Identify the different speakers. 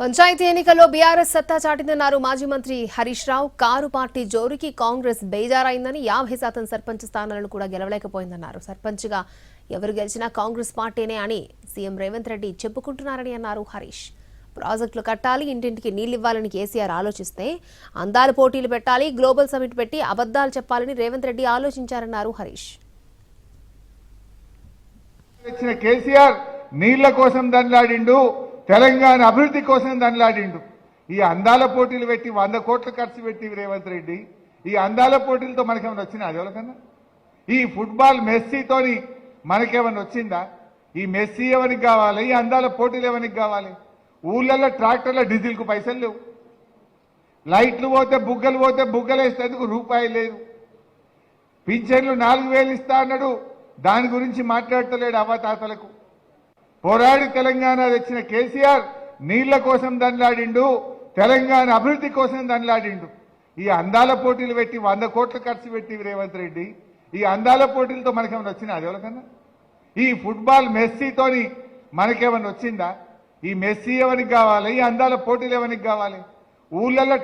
Speaker 1: పంచాయతీ ఎన్నికల్లో బీఆర్ఎస్ సత్తా చాటిందన్నారు మాజీ మంత్రి హరీష్ రావు. కారు పార్టీ జోరుకి కాంగ్రెస్ బేజారైందని 50% సర్పంచ్ స్థానాలను కూడా గెలవలేకపోయిందన్నారు. సర్పంచ్గా ఎవరు గెలిచినా కాంగ్రెస్ పార్టీనే అని సీఎం రేవంత్ రెడ్డి చెప్పుకుంటున్నారని అన్నారు హరీష్. ప్రాజెక్టులు కట్టాలి, ఇంటింటికి నీళ్లివ్వాలని కేసీఆర్ ఆలోచిస్తే అందాల పోటీలు పెట్టాలి, గ్లోబల్ సమిట్ పెట్టి అబద్దాలు చెప్పాలని రేవంత్ రెడ్డి ఆలోచించారన్నారు హరీష్.
Speaker 2: కేసీఆర్ నీళ్ల కోసం దండలాడిండు, తెలంగాణ అభివృద్ధి కోసం దండలాడిండు. ఈ అందాల పోటీలు పెట్టి 100 కోట్లు ఖర్చు పెట్టి రేవంత్ రెడ్డి ఈ అందాల పోటీలతో మనకేమైనా వచ్చినా అది ఎవరికన్నా? ఈ ఫుట్బాల్ మెస్సీతోని మనకేమైనా వచ్చిందా? ఈ మెస్సీ ఎవరికి కావాలి? ఈ అందాల పోటీలు ఎవరికి కావాలి? ఊళ్ళల్లో ట్రాక్టర్ల డీజిల్కు పైసలు లేవు, లైట్లు పోతే బుగ్గలు వేసేందుకు రూపాయి లేదు, పింఛన్లు 4000 ఇస్తా అన్నాడు, దాని గురించి మాట్లాడతలేడు అవ్వతాతలకు. పోరాడి తెలంగాణ తెచ్చిన కేసీఆర్ నీళ్ల కోసం దండలాడిండు, తెలంగాణ అభివృద్ధి కోసం దండలాడిండు. ఈ అందాల పోటీలు పెట్టి 100 కోట్లు ఖర్చు పెట్టి రేవంత్ రెడ్డి ఈ అందాల పోటీలతో మనకేమైనా వచ్చినా అది ఎవరికన్నా? ఈ ఫుట్బాల్ మెస్సీతోని మనకేమైనా వచ్చిందా? ఈ మెస్సీ ఎవరికి కావాలి? ఈ అందాల పోటీలు ఎవరికి కావాలి? ఊళ్ళల్లో